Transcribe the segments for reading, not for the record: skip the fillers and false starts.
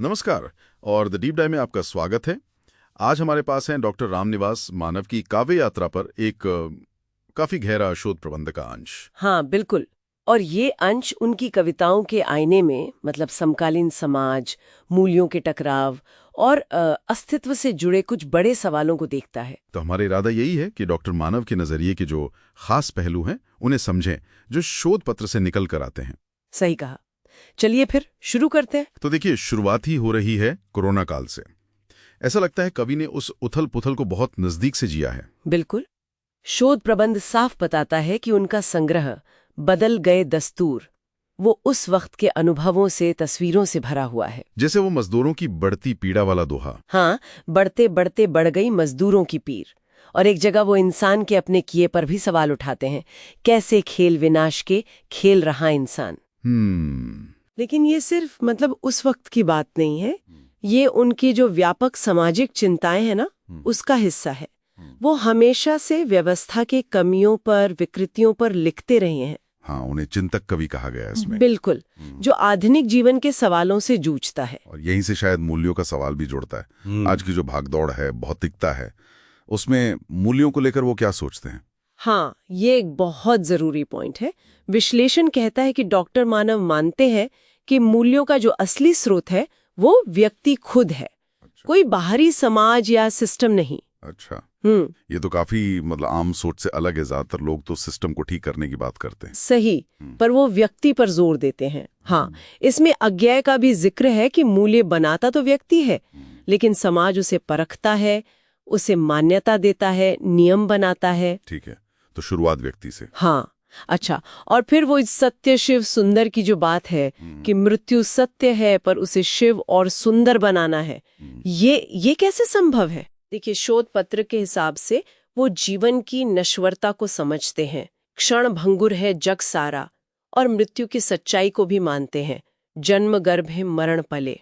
नमस्कार और the deep dive में आपका स्वागत है। आज हमारे पास हैं डॉक्टर रामनिवास मानव की काव्य यात्रा पर एक काफी गहरा शोध प्रबंध का अंश। हाँ बिल्कुल। और ये अंश उनकी कविताओं के आईने में मतलब समकालीन समाज, मूल्यों के टकराव और अस्तित्व से जुड़े कुछ बड़े सवालों को देखता है। तो हमारा इरादा यही है कि डॉक्टर मानव के नजरिए के जो खास पहलू हैं उन्हें समझें, जो शोध पत्र से निकल कर आते हैं। सही कहा। चलिए फिर शुरू करते हैं। तो देखिए, शुरुआत ही हो रही है कोरोना काल से। ऐसा लगता है कवि ने उस उथल पुथल को बहुत नजदीक से जिया है। बिल्कुल। शोध प्रबंध साफ बताता है कि उनका संग्रह बदल गए दस्तूर वो उस वक्त के अनुभवों से, तस्वीरों से भरा हुआ है। जैसे वो मजदूरों की बढ़ती पीड़ा वाला दोहा। हाँ, बढ़ते बढ़ते बढ़ गई मजदूरों की पीर। और एक जगह वो इंसान के अपने किए पर भी सवाल उठाते हैं, कैसे खेल विनाश के खेल रहा इंसान। लेकिन ये सिर्फ मतलब उस वक्त की बात नहीं है, ये उनकी जो व्यापक सामाजिक चिंताएं हैं ना, उसका हिस्सा है। वो हमेशा से व्यवस्था के कमियों पर, विकृतियों पर लिखते रहे हैं। हाँ, उन्हें चिंतक कवि कहा गया है इसमें। बिल्कुल, जो आधुनिक जीवन के सवालों से जूझता है। और यहीं से शायद मूल्यों का सवाल भी जुड़ता है। आज की जो भागदौड़ है, भौतिकता है, उसमें मूल्यों को लेकर वो क्या सोचते हैं? हाँ, ये एक बहुत जरूरी पॉइंट है। विश्लेषण कहता है कि डॉक्टर मानव मानते हैं कि मूल्यों का जो असली स्रोत है वो व्यक्ति खुद है। अच्छा। कोई बाहरी समाज या सिस्टम नहीं। अच्छा, ये तो काफी मतलब आम सोच से अलग है। ज्यादातर लोग तो सिस्टम को ठीक करने की बात करते हैं। सही, पर वो व्यक्ति पर जोर देते हैं। हाँ, इसमें अज्ञेय का भी जिक्र है कि मूल्य बनाता तो व्यक्ति है, लेकिन समाज उसे परखता है, उसे मान्यता देता है, नियम बनाता है। ठीक है, तो शुरुआत व्यक्ति से। हाँ, अच्छा। और फिर वो इस सत्य शिव सुंदर की जो बात है कि मृत्यु सत्य है पर उसे शिव और सुंदर बनाना है, ये कैसे संभव है? देखिए, शोध पत्र के हिसाब से वो जीवन की नश्वरता को समझते हैं। क्षण भंगुर है जग सारा, और मृत्यु की सच्चाई को भी मानते हैं। जन्म गर्भ है मरण पले।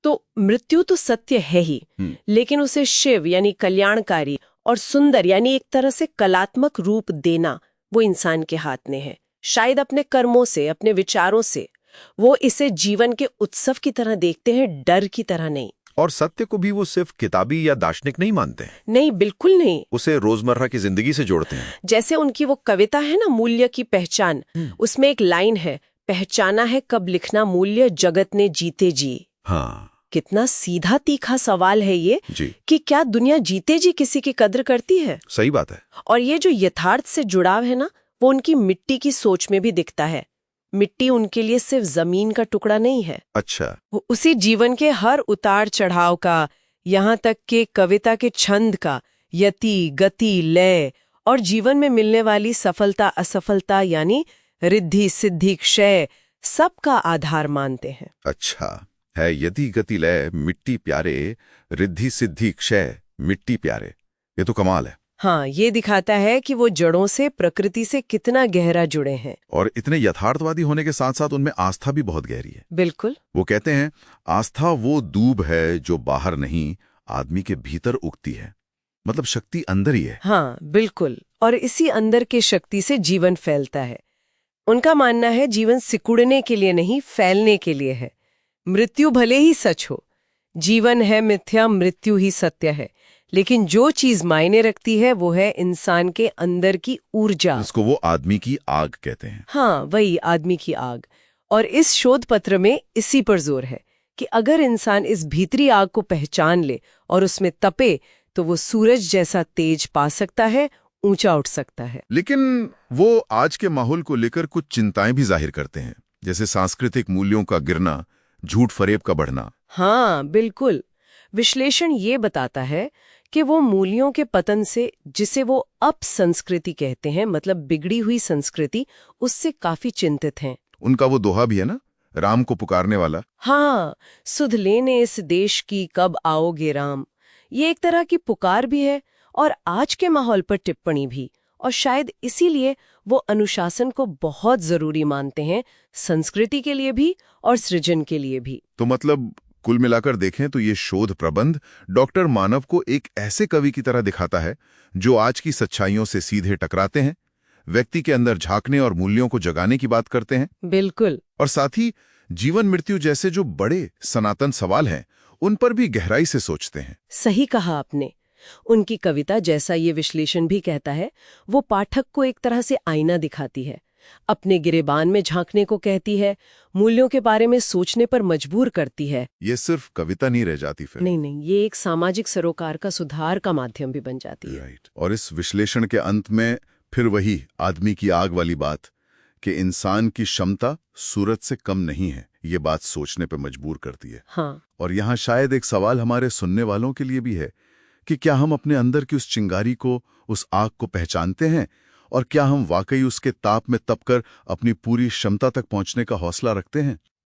तो मृत्यु तो सत्य है ही, लेकिन उसे शिव यानी कल्याणकारी और सुंदर यानी एक तरह से कलात्मक रूप देना वो इंसान के हाथ में है। शायद अपने कर्मों से, अपने विचारों से वो इसे जीवन के उत्सव की तरह देखते हैं, डर की तरह नहीं। और सत्य को भी वो सिर्फ किताबी या दार्शनिक नहीं मानते हैं। नहीं, बिल्कुल नहीं। उसे रोजमर्रा की जिंदगी से जोड़ते हैं। जैसे उनकी वो कविता है ना, मूल्य की पहचान, उसमें एक लाइन है, पहचाना है कब लिखना मूल्य जगत ने जीते जी। हाँ, कितना सीधा तीखा सवाल है ये जी। कि क्या दुनिया जीते जी किसी की कद्र करती है? सही बात है। और ये जो यथार्थ से जुड़ाव है ना, वो उनकी मिट्टी की सोच में भी दिखता है। मिट्टी उनके लिए सिर्फ जमीन का टुकड़ा नहीं है। अच्छा। वो उसी जीवन के हर उतार चढ़ाव का, यहाँ तक के कविता के छंद का, यति, गति, लय और जीवन में मिलने वाली सफलता असफलता यानी रिद्धि सिद्धि क्षय, सबका आधार मानते हैं। अच्छा है, यदि गति लय मिट्टी प्यारे, रिद्धि सिद्धि क्षय मिट्टी प्यारे। ये तो कमाल है। हाँ, ये दिखाता है कि वो जड़ों से, प्रकृति से कितना गहरा जुड़े हैं। और इतने यथार्थवादी होने के साथ साथ उनमें आस्था भी बहुत गहरी है। बिल्कुल। वो कहते हैं, आस्था वो दूब है जो बाहर नहीं, आदमी के भीतर उगती है। मतलब शक्ति अंदर ही है। हाँ बिल्कुल, और इसी अंदर के शक्ति से जीवन फैलता है। उनका मानना है जीवन सिकुड़ने के लिए नहीं, फैलने के लिए है। मृत्यु भले ही सच हो, जीवन है मिथ्या, मृत्यु ही सत्य है, लेकिन जो चीज मायने रखती है वो है इंसान के अंदर की ऊर्जा, जिसको वो आदमी की आग कहते हैं। हाँ, वही आदमी की आग। और इस शोध पत्र में इसी पर जोर है कि अगर इंसान इस भीतरी आग को पहचान ले और उसमें तपे, तो वो सूरज जैसा तेज पा सकता है, ऊंचा उठ सकता है। लेकिन वो आज के माहौल को लेकर कुछ चिंताएं भी जाहिर करते हैं, जैसे सांस्कृतिक मूल्यों का गिरना, झूठ फरेब का बढ़ना। हाँ बिल्कुल। विश्लेषण ये बताता है कि वो मूल्यों के पतन से, जिसे वो अपसंस्कृति कहते हैं, मतलब बिगड़ी हुई संस्कृति, उससे काफी चिंतित हैं। उनका वो दोहा भी है ना, राम को पुकारने वाला। हाँ, सुध लेने इस देश की कब आओगे राम। ये एक तरह की पुकार भी है और आज के माहौल पर टिप्पणी भी। और शायद इसीलिए वो अनुशासन को बहुत जरूरी मानते हैं, संस्कृति के लिए भी और सृजन के लिए भी। तो मतलब कुल मिलाकर देखें तो ये शोध प्रबंध डॉक्टर मानव को एक ऐसे कवि की तरह दिखाता है जो आज की सच्चाइयों से सीधे टकराते हैं, व्यक्ति के अंदर झांकने और मूल्यों को जगाने की बात करते हैं। बिल्कुल। और साथ ही जीवन मृत्यु जैसे जो बड़े सनातन सवाल हैं उन पर भी गहराई से सोचते हैं। सही कहा आपने। उनकी कविता, जैसा ये विश्लेषण भी कहता है, वो पाठक को एक तरह से आईना दिखाती है, अपने गिरेबान में झांकने को कहती है, मूल्यों के बारे में सोचने पर मजबूर करती है। ये सिर्फ कविता नहीं रह जाती फिर। नहीं, ये एक सामाजिक सरोकार का सुधार का माध्यम भी बन जाती है। राइट। और इस विश्लेषण के अंत में फिर वही आदमी की आग वाली बात कि इंसान की क्षमता सूरज से कम नहीं है, ये बात सोचने पर मजबूर करती है। हाँ। और यहाँ शायद एक सवाल हमारे सुनने वालों के लिए भी है कि क्या हम अपने अंदर की उस चिंगारी को, उस आग को पहचानते हैं, और क्या हम वाकई उसके ताप में तपकर अपनी पूरी क्षमता तक पहुंचने का हौसला रखते हैं।